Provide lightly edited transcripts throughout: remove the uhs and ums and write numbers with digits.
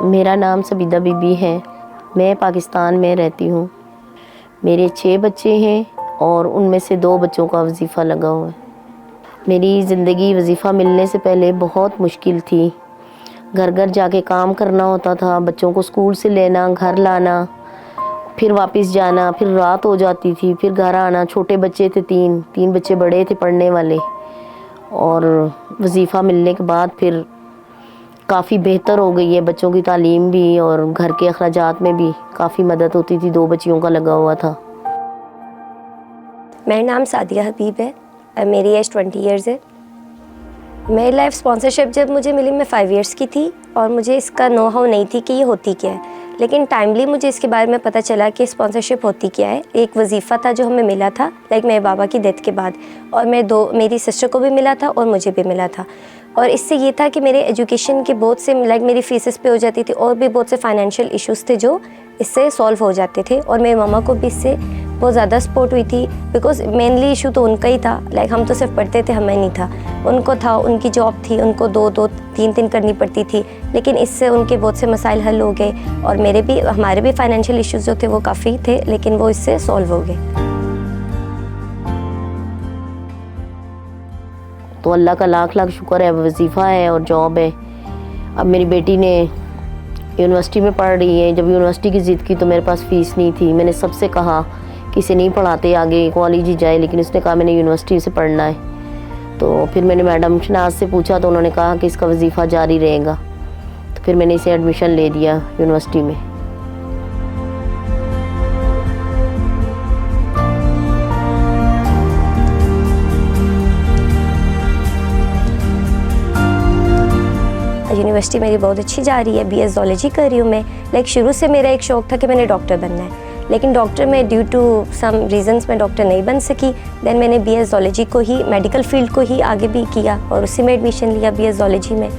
मेरा नाम सबिदा बीबी है। मैं पाकिस्तान में रहती हूँ। मेरे 6 बच्चे हैं और उनमें से 2 बच्चों का वजीफ़ा लगा हुआ है। मेरी ज़िंदगी वजीफ़ा मिलने से पहले बहुत मुश्किल थी। घर घर जाके काम करना होता था, बच्चों को स्कूल से लेना, घर लाना, फिर वापस जाना, फिर रात हो जाती थी, फिर घर आना। छोटे बच्चे थे, 3 बच्चे बड़े थे पढ़ने वाले। और वजीफ़ा मिलने के बाद फिर काफ़ी बेहतर हो गई है, बच्चों की तालीम भी और घर के अखराजात में भी काफ़ी मदद होती थी। 2 बच्चियों का लगा हुआ था। मेरा नाम सादिया हबीब है। मेरी एज 20 ईयर्स है। मेरी लाइफ स्पॉन्सरशिप जब मुझे मिली मैं 5 ईयर्स की थी और मुझे इसका नो हाउ नहीं थी कि ये होती क्या है, लेकिन टाइमली मुझे इसके बारे में पता चला कि स्पॉन्सरशिप होती क्या है। एक वजीफ़ा था जो हमें मिला था मेरे बाबा की डेथ के बाद, और मेरी सिस्टर को भी मिला था और मुझे भी मिला था। और इससे ये था कि मेरे एजुकेशन के बहुत से मेरी फीसेस पे हो जाती थी और भी बहुत से फाइनेंशियल इश्यूज़ थे जो इससे सॉल्व हो जाते थे। और मेरी मामा को भी इससे बहुत ज़्यादा सपोर्ट हुई थी, बिकॉज मेनली इशू तो उनका ही था। हम तो सिर्फ पढ़ते थे, हमें नहीं था। उनको था, उनकी जॉब थी, उनको 2-2 3-3 करनी पड़ती थी, लेकिन इससे उनके बहुत से मसाइल हल हो गए। और हमारे भी फाइनेंशियल इश्यूज़ जो थे वो काफ़ी थे, लेकिन वो इससे सॉल्व हो गए। तो अल्लाह का लाख लाख शुक्र है, वजीफ़ा है और जॉब है। अब मेरी बेटी ने यूनिवर्सिटी में पढ़ रही है। जब यूनिवर्सिटी की ज़िद की तो मेरे पास फ़ीस नहीं थी। मैंने सबसे कहा कि इसे नहीं पढ़ाते, आगे कॉलेज ही जाए, लेकिन उसने कहा मैंने यूनिवर्सिटी से पढ़ना है। तो फिर मैंने मैडम शनाज से पूछा तो उन्होंने कहा कि इसका वजीफ़ा जारी रहेगा। तो फिर मैंने इसे एडमिशन ले दिया यूनिवर्सिटी में। यूनिवर्सिटी मेरी बहुत अच्छी जा रही है। BS ज़ूलॉजी कर रही हूँ मैं। शुरू से मेरा एक शौक़ था कि मैंने डॉक्टर बनना है, लेकिन डॉक्टर में ड्यू टू सम रीज़न्स मैं डॉक्टर नहीं बन सकी। देन मैंने BS ज़ूलॉजी को ही, मेडिकल फील्ड को ही आगे भी किया और उसी में एडमिशन लिया BS ज़ूलॉजी में,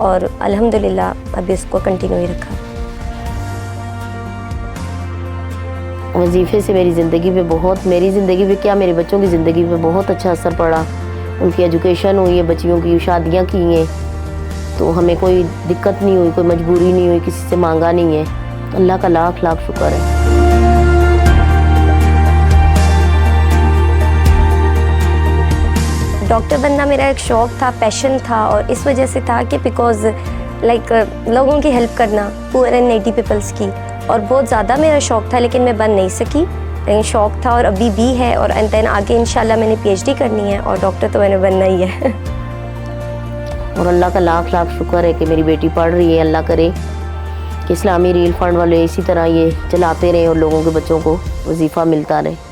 और अल्हम्दुलिल्लाह अभी उसको कंटिन्यू ही रखा। वजीफ़े से मेरी ज़िंदगी पे क्या, मेरे बच्चों की ज़िंदगी पे बहुत अच्छा असर पड़ा। उनकी एजुकेशन हुई है, बच्चियों की शादियाँ की हैं, तो हमें कोई दिक्कत नहीं हुई, कोई मजबूरी नहीं हुई, किसी से मांगा नहीं है। तो अल्लाह का लाख लाख शुक्र है। डॉक्टर बनना मेरा एक शौक़ था, पैशन था, और इस वजह से था कि बिकॉज लोगों की हेल्प करना, पुअर एंड नीडी पीपल्स की, और बहुत ज़्यादा मेरा शौक़ था, लेकिन मैं बन नहीं सकी। लेकिन शौक़ था और अभी भी है, और एंड देन आगे इंशाल्लाह मैंने PhD करनी है, और डॉक्टर तो मैंने बनना ही है। और अल्लाह का लाख लाख शुक्र है कि मेरी बेटी पढ़ रही है। अल्लाह करे कि इस्लामी रील फंड वाले इसी तरह ये चलाते रहें और लोगों के बच्चों को वजीफ़ा मिलता रहे।